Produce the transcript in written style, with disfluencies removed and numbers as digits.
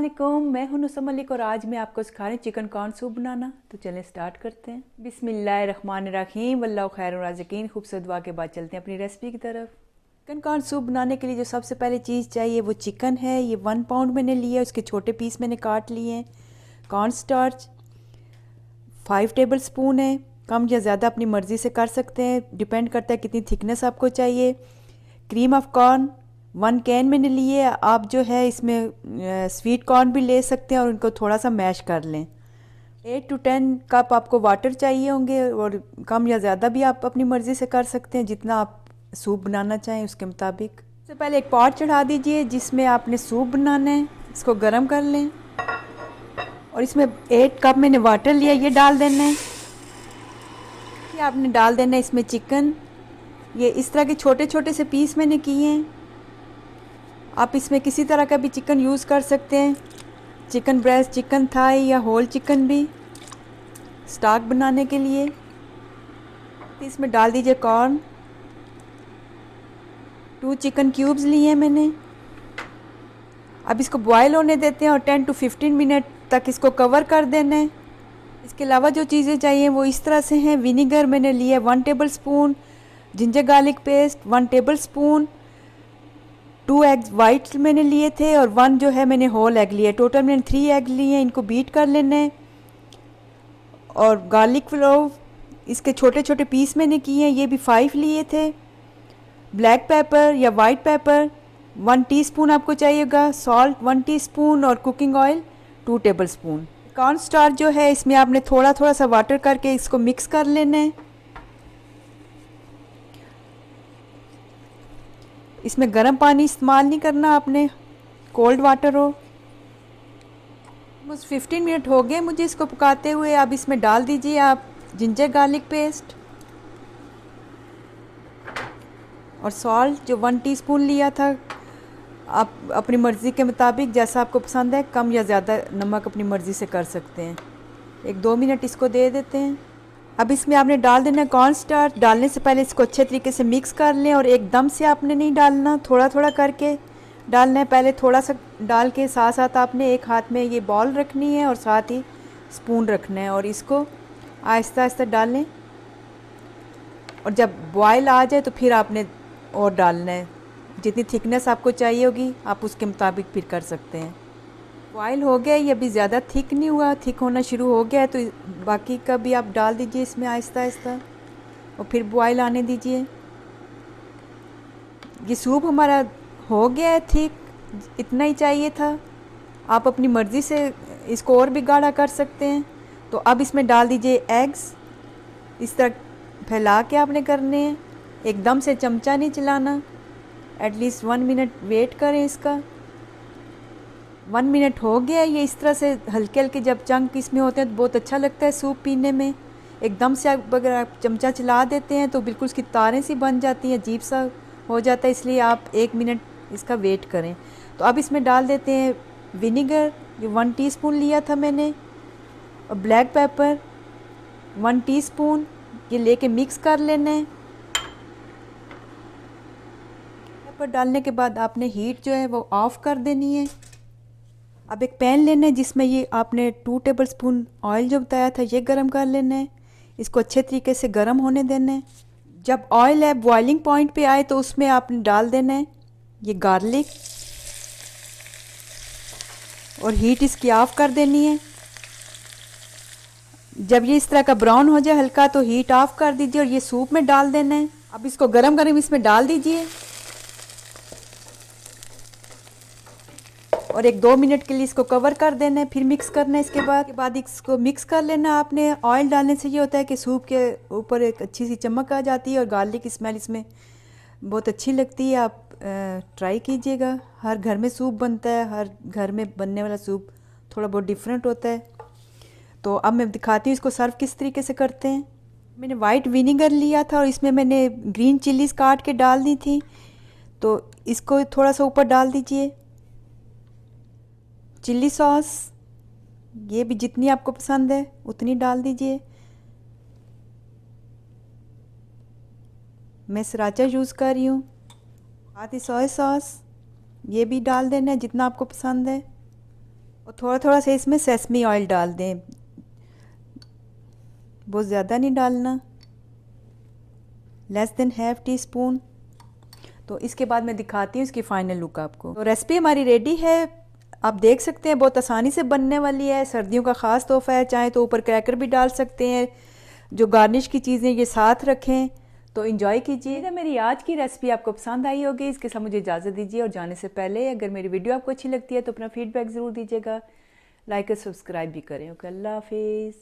अस्सलामुअलैकुम, मैं हूं नुसम मलिक और आज मैं आपको सिखा रही हूँ चिकन कॉर्न सूप बनाना। तो चलें स्टार्ट करते हैं। बिस्मिल्लाहिर्रहमानिर्रहीम, वल्लाहु खैरुर राज़िकीन। खूबसूरत दुआ के बाद चलते हैं अपनी रेसिपी की तरफ। चिकन कॉर्न सूप बनाने के लिए जो सबसे पहले चीज़ चाहिए वो चिकन है। ये 1 पाउंड मैंने लिया है, उसके छोटे पीस मैंने काट लिए हैं। कॉर्न स्टार्च 5 टेबल स्पून है, कम या ज़्यादा अपनी मर्ज़ी से कर सकते हैं, डिपेंड करता है कितनी थिकनेस आपको चाहिए। क्रीम ऑफ कॉर्न 1 कैन मैंने लिए। आप जो है इसमें स्वीट कॉर्न भी ले सकते हैं और उनको थोड़ा सा मैश कर लें। 8 to 10 कप आपको वाटर चाहिए होंगे और कम या ज़्यादा भी आप अपनी मर्ज़ी से कर सकते हैं, जितना आप सूप बनाना चाहें उसके मुताबिक। सबसे पहले एक पॉट चढ़ा दीजिए जिसमें आपने सूप बनाना है, इसको गर्म कर लें और इसमें 8 कप मैंने वाटर लिया, ये डाल देना है। ये आपने डाल देना है इसमें चिकन। ये इस तरह के छोटे छोटे से पीस मैंने किए हैं। आप इसमें किसी तरह का भी चिकन यूज़ कर सकते हैं, चिकन ब्रेस्ट, चिकन थाई या होल चिकन भी स्टॉक बनाने के लिए। इसमें डाल दीजिए कॉर्न। 2 चिकन क्यूब्स लिए हैं मैंने। अब इसको बॉयल होने देते हैं और 10 to 15 मिनट तक इसको कवर कर देना है। इसके अलावा जो चीज़ें चाहिए वो इस तरह से हैं। विनीगर मैंने लिया 1 table spoon, ginger garlic paste 1 table spoon, 2 eggs white मैंने लिए थे और 1 जो है मैंने होल एग लिया। टोटल मैंने 3 एग लिए हैं, इनको बीट कर लेना है। और गार्लिक क्लोव इसके छोटे छोटे पीस मैंने किए हैं, ये भी 5 लिए थे। ब्लैक पेपर या वाइट पेपर 1 टीस्पून आपको चाहिएगा। सॉल्ट 1 टीस्पून और cooking oil 2 table spoon. Corn starch जो है इसमें आपने थोड़ा थोड़ा सा वाटर करके इसको मिक्स कर लेना है। इसमें गर्म पानी इस्तेमाल नहीं करना आपने, कोल्ड वाटर हो। बस 15 मिनट हो गए मुझे इसको पकाते हुए। अब इसमें डाल दीजिए आप जिंजर गार्लिक पेस्ट और सॉल्ट जो 1 टीस्पून लिया था। आप अपनी मर्ज़ी के मुताबिक जैसा आपको पसंद है कम या ज़्यादा नमक अपनी मर्ज़ी से कर सकते हैं। 1-2 मिनट इसको दे देते हैं। अब इसमें आपने डाल देना कॉर्न स्टार्च। डालने से पहले इसको अच्छे तरीके से मिक्स कर लें और एकदम से आपने नहीं डालना, थोड़ा थोड़ा करके डालना है। पहले थोड़ा सा डाल के साथ साथ आपने एक हाथ में ये बॉल रखनी है और साथ ही स्पून रखना है और इसको आहिस्ता आहिस्ता डालें। और जब बॉयल आ जाए तो फिर आपने और डालना है, जितनी थिकनेस आपको चाहिए होगी आप उसके मुताबिक फिर कर सकते हैं। बॉयल हो गया, ये अभी ज़्यादा थिक नहीं हुआ, थिक होना शुरू हो गया है तो बाकी का भी आप डाल दीजिए इसमें आहिस्ता आहिस्ता और फिर बॉयल आने दीजिए। ये सूप हमारा हो गया है थिक, इतना ही चाहिए था। आप अपनी मर्ज़ी से इसको और भी गाढ़ा कर सकते हैं। तो अब इसमें डाल दीजिए एग्स। इस तरह फैला के आपने करने हैं, एकदम से चमचा नहीं चलाना। एटलीस्ट 1 मिनट वेट करें इसका। 1 मिनट हो गया। ये इस तरह से हल्के हल्के जब चंक इसमें होते हैं तो बहुत अच्छा लगता है सूप पीने में। एकदम से अगर आप चमचा चला देते हैं तो बिल्कुल उसकी तारें सी बन जाती हैं, अजीब सा हो जाता है, इसलिए आप 1 मिनट इसका वेट करें। तो अब इसमें डाल देते हैं विनीगर, जो 1 टीस्पून लिया था मैंने, और ब्लैक पेपर 1 टीस्पून। ये लेके मिक्स कर लेना है। पेपर डालने के बाद आपने हीट जो है वो ऑफ़ कर देनी है। अब एक पैन लेना है जिसमें ये आपने 2 टेबल स्पून ऑयल जो बताया था ये गरम कर लेना है। इसको अच्छे तरीके से गरम होने देना है। जब ऑयल है बॉइलिंग पॉइंट पे आए तो उसमें आपने डाल देना है ये गार्लिक और हीट इसकी ऑफ कर देनी है। जब ये इस तरह का ब्राउन हो जाए हल्का तो हीट ऑफ कर दीजिए और ये सूप में डाल देना है। अब इसको गरम गरम इसमें डाल दीजिए और 1-2 मिनट के लिए इसको कवर कर देना है, फिर मिक्स करना है। इसके बाद इसको मिक्स कर लेना आपने। ऑयल डालने से ये होता है कि सूप के ऊपर एक अच्छी सी चमक आ जाती है और गार्लिक की स्मेल इसमें बहुत अच्छी लगती है। आप ट्राई कीजिएगा। हर घर में सूप बनता है, हर घर में बनने वाला सूप थोड़ा बहुत डिफरेंट होता है। तो अब मैं दिखाती हूँ इसको सर्व किस तरीके से करते हैं। मैंने वाइट विनीगर लिया था और इसमें मैंने ग्रीन चिलीज़ काट के डाल दी थी, तो इसको थोड़ा सा ऊपर डाल दीजिए। चिल्ली सॉस ये भी जितनी आपको पसंद है उतनी डाल दीजिए। मैं सराचा यूज़ कर रही हूँ। साथ ही सोया सॉस ये भी डाल देना है जितना आपको पसंद है। और थोड़ा थोड़ा सा इसमें सेसमी ऑयल डाल दें, बहुत ज़्यादा नहीं डालना, less than half tea spoon. तो इसके बाद मैं दिखाती हूँ इसकी फाइनल लुक आपको। तो रेसिपी हमारी रेडी है, आप देख सकते हैं बहुत आसानी से बनने वाली है, सर्दियों का ख़ास तोहफ़ा है। चाहे तो ऊपर क्रैकर भी डाल सकते हैं, जो गार्निश की चीज़ें ये साथ रखें। तो इन्जॉय कीजिए। मेरी आज की रेसिपी आपको पसंद आई होगी। इसके साथ मुझे इजाज़त दीजिए, और जाने से पहले अगर मेरी वीडियो आपको अच्छी लगती है तो अपना फीडबैक ज़रूर दीजिएगा, लाइक और सब्सक्राइब भी करें। ओके, अल्लाह हाफिज़।